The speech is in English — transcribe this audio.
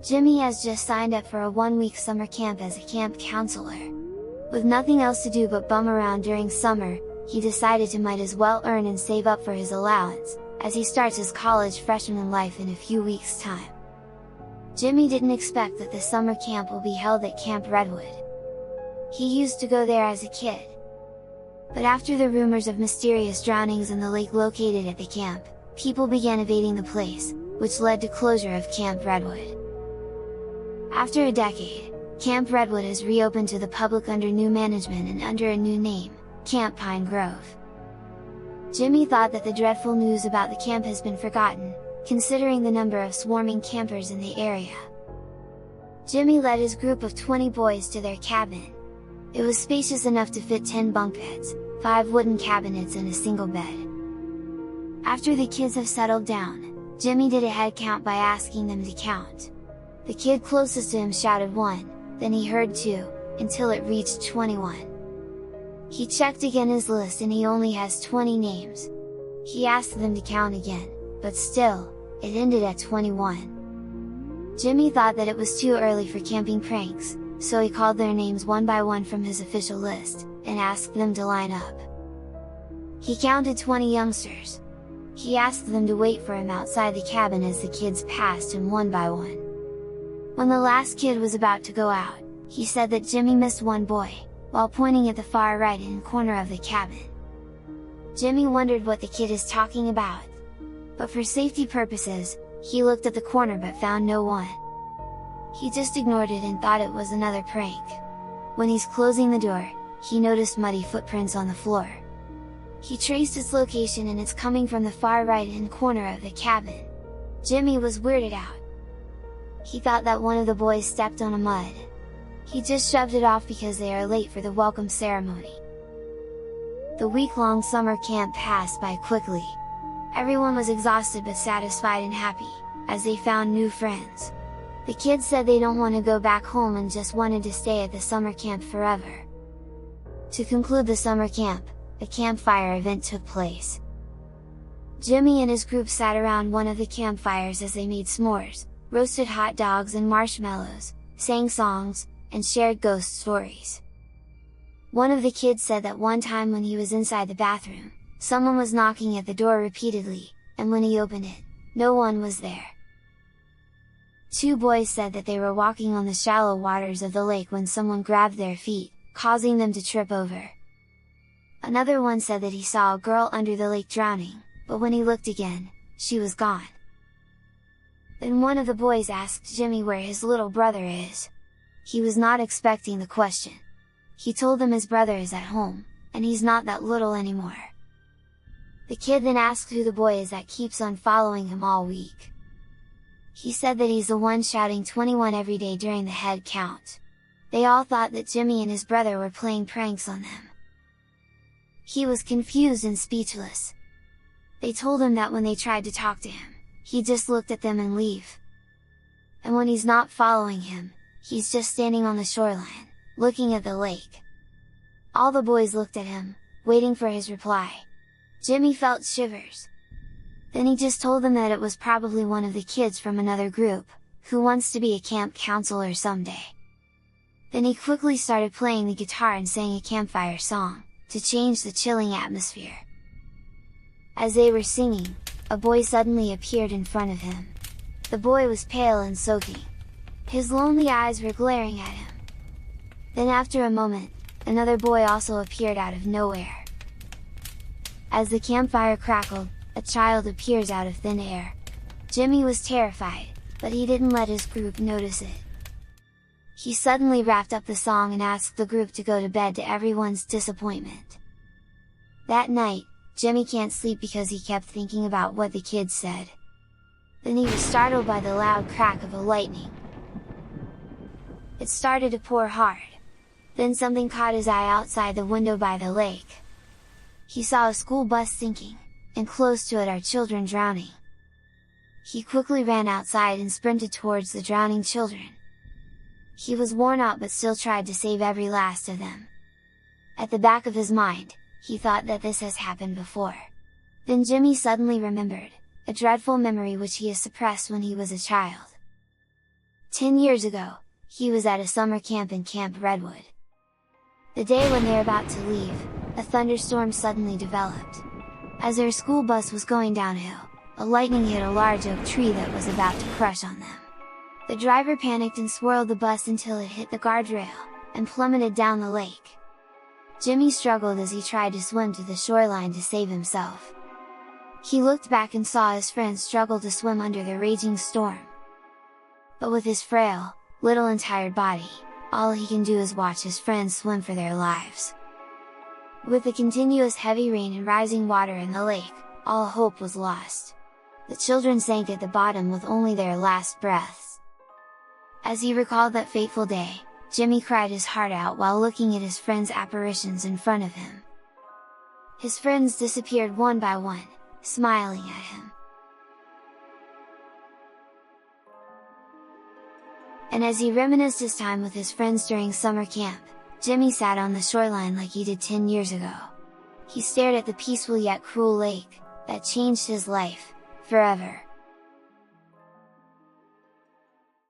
Jimmy has just signed up for a 1-week summer camp as a camp counselor. With nothing else to do but bum around during summer, he decided to might as well earn and save up for his allowance, as he starts his college freshman life in a few weeks' time. Jimmy didn't expect that the summer camp will be held at Camp Redwood. He used to go there as a kid. But after the rumors of mysterious drownings in the lake located at the camp, people began evading the place, which led to closure of Camp Redwood. After a decade, Camp Redwood has reopened to the public under new management and under a new name, Camp Pine Grove. Jimmy thought that the dreadful news about the camp has been forgotten, considering the number of swarming campers in the area. Jimmy led his group of 20 boys to their cabin. It was spacious enough to fit 10 bunk beds, 5 wooden cabinets and a single bed. After the kids have settled down, Jimmy did a head count by asking them to count. The kid closest to him shouted 1, then he heard 2, until it reached 21. He checked again his list and he only has 20 names. He asked them to count again, but still, it ended at 21. Jimmy thought that it was too early for camping pranks, so he called their names one by one from his official list, and asked them to line up. He counted 20 youngsters. He asked them to wait for him outside the cabin as the kids passed him one by one. When the last kid was about to go out, he said that Jimmy missed one boy, while pointing at the far right-hand corner of the cabin. Jimmy wondered what the kid is talking about. But for safety purposes, he looked at the corner but found no one. He just ignored it and thought it was another prank. When he's closing the door, he noticed muddy footprints on the floor. He traced its location and it's coming from the far right-hand corner of the cabin. Jimmy was weirded out. He thought that one of the boys stepped on a mud. He just shoved it off because they are late for the welcome ceremony. The week-long summer camp passed by quickly. Everyone was exhausted but satisfied and happy, as they found new friends. The kids said they don't want to go back home and just wanted to stay at the summer camp forever. To conclude the summer camp, a campfire event took place. Jimmy and his group sat around one of the campfires as they made s'mores, roasted hot dogs and marshmallows, sang songs, and shared ghost stories. One of the kids said that one time when he was inside the bathroom, someone was knocking at the door repeatedly, and when he opened it, no one was there. 2 boys said that they were walking on the shallow waters of the lake when someone grabbed their feet, causing them to trip over. Another one said that he saw a girl under the lake drowning, but when he looked again, she was gone. Then one of the boys asked Jimmy where his little brother is. He was not expecting the question. He told them his brother is at home, and he's not that little anymore. The kid then asked who the boy is that keeps on following him all week. He said that he's the one shouting 21 every day during the head count. They all thought that Jimmy and his brother were playing pranks on them. He was confused and speechless. They told him that when they tried to talk to him, he just looked at them and leave. And when he's not following him, he's just standing on the shoreline, looking at the lake. All the boys looked at him, waiting for his reply. Jimmy felt shivers. Then he just told them that it was probably one of the kids from another group, who wants to be a camp counselor someday. Then he quickly started playing the guitar and sang a campfire song, to change the chilling atmosphere. As they were singing, a boy suddenly appeared in front of him. The boy was pale and soaking. His lonely eyes were glaring at him. Then after a moment, another boy also appeared out of nowhere. As the campfire crackled, a child appears out of thin air. Jimmy was terrified, but he didn't let his group notice it. He suddenly wrapped up the song and asked the group to go to bed to everyone's disappointment. That night, Jimmy can't sleep because he kept thinking about what the kids said. Then he was startled by the loud crack of a lightning. It started to pour hard. Then something caught his eye outside the window by the lake. He saw a school bus sinking, and close to it are children drowning. He quickly ran outside and sprinted towards the drowning children. He was worn out but still tried to save every last of them. At the back of his mind, he thought that this has happened before. Then Jimmy suddenly remembered, a dreadful memory which he has suppressed when he was a child. 10 years ago, he was at a summer camp in Camp Redwood. The day when they're about to leave, a thunderstorm suddenly developed. As their school bus was going downhill, a lightning hit a large oak tree that was about to crush on them. The driver panicked and swirled the bus until it hit the guardrail, and plummeted down the lake. Jimmy struggled as he tried to swim to the shoreline to save himself. He looked back and saw his friends struggle to swim under the raging storm. But with his frail, little and tired body, all he can do is watch his friends swim for their lives. With the continuous heavy rain and rising water in the lake, all hope was lost. The children sank at the bottom with only their last breaths. As he recalled that fateful day, Jimmy cried his heart out while looking at his friends' apparitions in front of him. His friends disappeared one by one, smiling at him. And as he reminisced his time with his friends during summer camp, Jimmy sat on the shoreline like he did 10 years ago. He stared at the peaceful yet cruel lake, that changed his life, forever.